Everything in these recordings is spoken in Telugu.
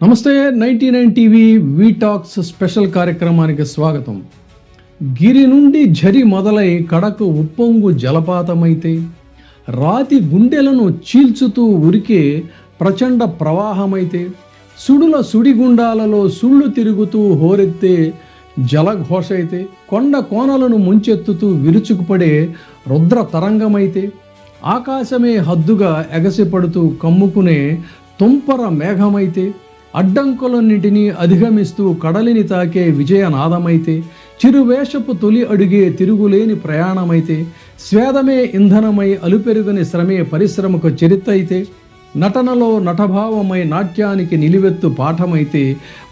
నమస్తే 99 టీవీ వి టాక్స్ స్పెషల్ కార్యక్రమానికి స్వాగతం. గిరి నుండి ఝరి మొదలై కడకు ఉప్పొంగు జలపాతమైతే రాతి గుండెలను చీల్చుతూ ఉరికే ప్రచండ ప్రవాహమైతే సుడుల సుడిగుండాలలో సుళ్ళు తిరుగుతూ హోరెత్తే జలఘోష అయితే కొండ కోనలను ముంచెత్తుతూ విరుచుకుపడే రుద్ర తరంగమైతే ఆకాశమే హద్దుగా ఎగసిపడుతూ కమ్ముకునే తుంపర మేఘమైతే అడ్డంకులన్నింటినీ అధిగమిస్తూ కడలిని తాకే విజయనాదమైతే చిరువేషపు తొలి అడుగే తిరుగులేని ప్రయాణమైతే స్వేదమే ఇంధనమై అలుపెరుగని శ్రమే పరిశ్రమకు చరిత్ర అయితే నటనలో నటభావమై నాట్యానికి నిలువెత్తు పాఠమైతే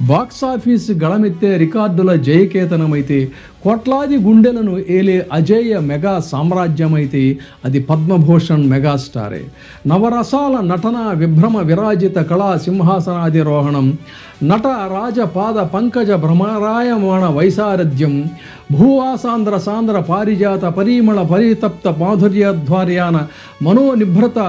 బాక్సాఫీస్ గళమెత్తే రికార్డుల జయకేతనమైతే కోట్లాది గుండెలను ఏలే అజేయ మెగా సామ్రాజ్యమైతే అది పద్మభూషణ్ మెగాస్టారే. నవరసాల నటన విభ్రమ విరాజిత కళా సింహాసనాధిరోహణం నట రాజపాద పంకజ భ్రమరాయమాణ వైసారథ్యం భూవాసాంధ్ర సాంద్ర పారిజాత పరిమళ పరితప్త మాధుర్యధ్వార్యాన మనోనిభ్రత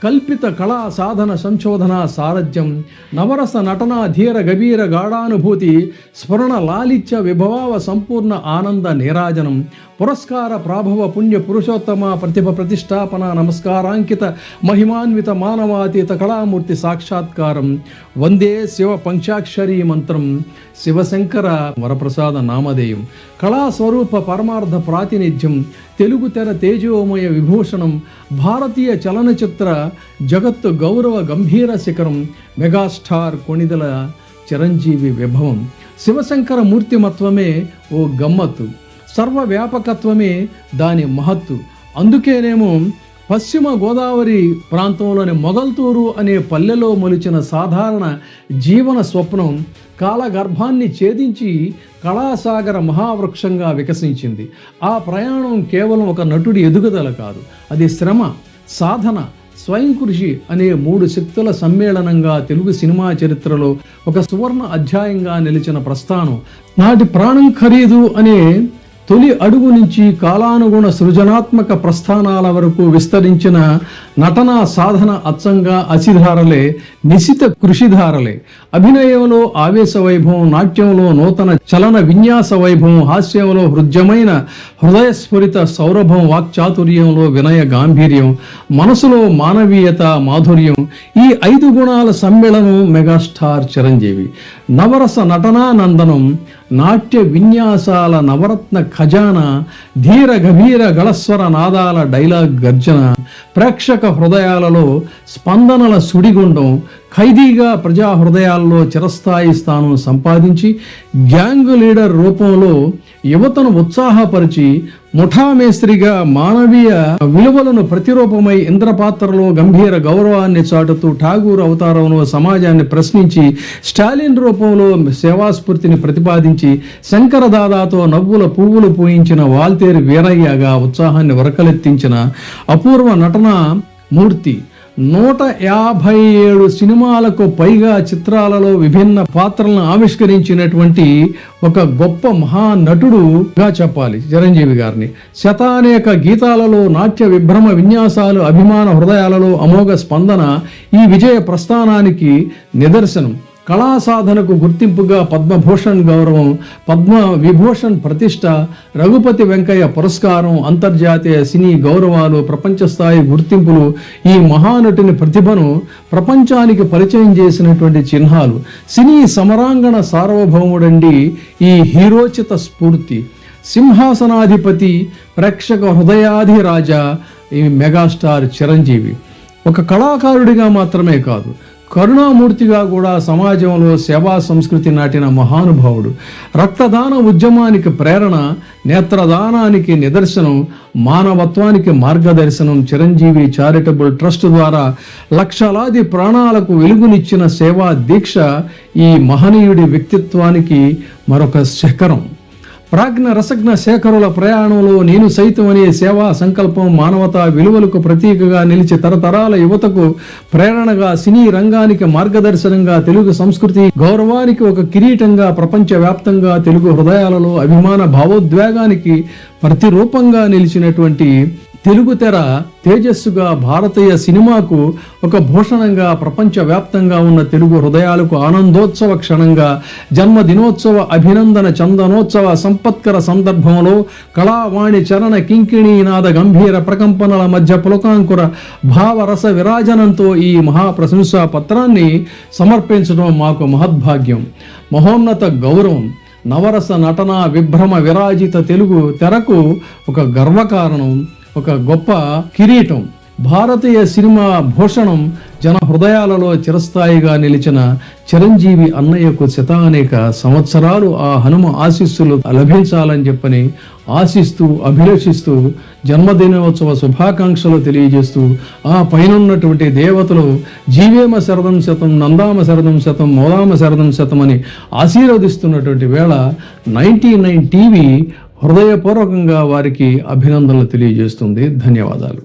కల్పిత కళా సాధన సంశోధన సారథ్యం నవరస నటన ధీర గభీర గాఢానుభూతి స్ఫురణ లాలిత్య విభవావ సంపూర్ణ ఆనంద నీరాజనం పురస్కార ప్రాభవ పుణ్య పురుషోత్తమ ప్రతిభ ప్రతిష్టాపన నమస్కారాంకిత మహిమాన్విత మానవాతీత కళామూర్తి సాక్షాత్కారం వందే శివ పంచాక్షరీ మంత్రం శివశంకర వరప్రసాద నామధేయం కళాస్వరూప పరమార్థ ప్రాతినిధ్యం తెలుగు తెర తేజోమయ విభూషణం భారతీయ చలనచిత్ర జగత్తు గౌరవ గంభీర శిఖరం మెగాస్టార్ కొణిదెల చిరంజీవి విభవం శివశంకర మూర్తిమత్వమే ఓ గమ్మత్తు సర్వవ్యాపకత్వమే దాని మహత్తు. అందుకేనేమో పశ్చిమ గోదావరి ప్రాంతంలోని మొగల్తూరు అనే పల్లెలో మొలిచిన సాధారణ జీవన స్వప్నం కాలగర్భాన్ని ఛేదించి కళాసాగర మహావృక్షంగా వికసించింది. ఆ ప్రయాణం కేవలం ఒక నటుడి ఎదుగుదల కాదు, అది శ్రమ, సాధన, స్వయం కృషి అనే 3 శక్తుల సమ్మేళనంగా తెలుగు సినిమా చరిత్రలో ఒక సువర్ణ అధ్యాయంగా నిలిచిన ప్రస్థానం. నాటి ప్రాణం ఖరీదు అనే తొలి అడుగు నుంచి కాలానుగుణ సృజనాత్మక ప్రస్థానాల వరకు విస్తరించిన నటనా సాధన అచ్చంగా అసిధారలే, నిశిత కృషిధారలే. అభినయంలో ఆవేశ వైభవం, నాట్యంలో నూతన చలన విన్యాస వైభవం, హాస్యంలో హృద్యమైన హృదయస్ఫురిత సౌరభం, వాక్చాతుర్యంలో వినయ గాంభీర్యం, మనసులో మానవీయత మాధుర్యం, ఈ 5 గుణాల సమ్మేళనం మెగాస్టార్ చిరంజీవి. నవరస నటనానందనం, నాట్య విన్యాసాల నవరత్న ఖజానా, ధీర గభీర గళస్వర నాదాల డైలాగ్ గర్జన, ప్రేక్షక హృదయాలలో స్పందనల సుడిగుండం, ఖైదీగా ప్రజా హృదయాల్లో చిరస్థాయి స్థానం సంపాదించి గ్యాంగ్ లీడర్ రూపంలో యువతను ఉత్సాహపరిచి ముఠామేస్త్రిగా మానవీయ విలువలను ప్రతిరూపమై ఇంద్రపాత్రలో గంభీర గౌరవాన్ని చాటుతూ ఠాగూర్ అవతారంలో సమాజాన్ని ప్రశ్నించి స్టాలిన్ రూపంలో సేవాస్ఫూర్తిని ప్రతిపాదించి శంకరదాదాతో నవ్వుల పువ్వులు పూయించిన వాల్తేరు వీరయ్యగా ఉత్సాహాన్ని వరకలెత్తించిన అపూర్వ నటనా మూర్తి. 157 సినిమాలకు పైగా చిత్రాలలో విభిన్న పాత్రలను ఆవిష్కరించినటువంటి ఒక గొప్ప మహానటుడుగా చెప్పాలి చిరంజీవి గారిని. శతానేక గీతాలలో నాట్య విభ్రమ విన్యాసాలు, అభిమాన హృదయాలలో అమోఘ స్పందన ఈ విజయ ప్రస్థానానికి నిదర్శనం. కళా సాధనకు గుర్తింపుగా పద్మభూషణ్ గౌరవం, పద్మ విభూషణ్ ప్రతిష్ట, రఘుపతి వెంకయ్య పురస్కారం, అంతర్జాతీయ సినీ గౌరవాలు, ప్రపంచ స్థాయి గుర్తింపులు ఈ మహానటుని ప్రతిభను ప్రపంచానికి పరిచయం చేసినటువంటి చిహ్నాలు. సినీ సమరాంగణ సార్వభౌముడండి ఈ హీరోచిత స్ఫూర్తి. సింహాసనాధిపతి, ప్రేక్షక హృదయాధిరాజా ఈ మెగాస్టార్ చిరంజీవి. ఒక కళాకారుడిగా మాత్రమే కాదు, కరుణామూర్తిగా కూడా సమాజంలో సేవా సంస్కృతి నాటిన మహానుభావుడు. రక్తదాన ఉద్యమానికి ప్రేరణ, నేత్రదానానికి నిదర్శనం, మానవత్వానికి మార్గదర్శనం. చిరంజీవి చారిటబుల్ ట్రస్ట్ ద్వారా లక్షలాది ప్రాణాలకు వెలుగునిచ్చిన సేవా దీక్ష ఈ మహనీయుడి వ్యక్తిత్వానికి మరొక శిఖరం. ప్రాజ్ఞ రసజ్ఞ శేఖరుల ప్రయాణంలో నేను సైతం అనే సేవా సంకల్పం మానవతా విలువలకు ప్రతీకగా నిలిచి తరతరాల యువతకు ప్రేరణగా, సినీ రంగానికి మార్గదర్శనంగా, తెలుగు సంస్కృతి గౌరవానికి ఒక కిరీటంగా, ప్రపంచవ్యాప్తంగా తెలుగు హృదయాలలో అభిమాన భావోద్వేగానికి ప్రతిరూపంగా నిలిచినటువంటి తెలుగు తెర తేజస్సుగా భారతీయ సినిమాకు ఒక భూషణంగా, ప్రపంచవ్యాప్తంగా ఉన్న తెలుగు హృదయాలకు ఆనందోత్సవ క్షణంగా, జన్మదినోత్సవ అభినందన చందనోత్సవ సంపత్కర సందర్భంలో కళావాణి చరణ కింకిణీనాద గంభీర ప్రకంపనల మధ్య పులకాంకుర భావరస విరాజనంతో ఈ మహాప్రశంసా పత్రాన్ని సమర్పించడం మాకు మహద్భాగ్యం, మహోన్నత గౌరవం. నవరస నటన విభ్రమ విరాజిత తెలుగు తెరకు ఒక గర్వకారణం, ఒక గొప్ప కిరీటం. భారతీయ సినిమా భూషణం జన హృదయాలలో చిరస్థాయిగా నిలిచిన చిరంజీవి అన్నయ్యకు శతానేక సంవత్సరాలు ఆ హనుమ ఆశీస్సులు లభించాలని చెప్పని ఆశిస్తూ, అభిలషిస్తూ, జన్మదినోత్సవ శుభాకాంక్షలు తెలియజేస్తూ, ఆ పైనున్నటువంటి దేవతలు జీవేమ శరదం శతం, నందామ శరదం శతం, మోదామ శరదం శతం అని ఆశీర్వదిస్తున్నటువంటి వేళ 99 టీవీ హృదయపూర్వకంగా వారికి అభినందనలు తెలియజేస్తుంది. ధన్యవాదాలు.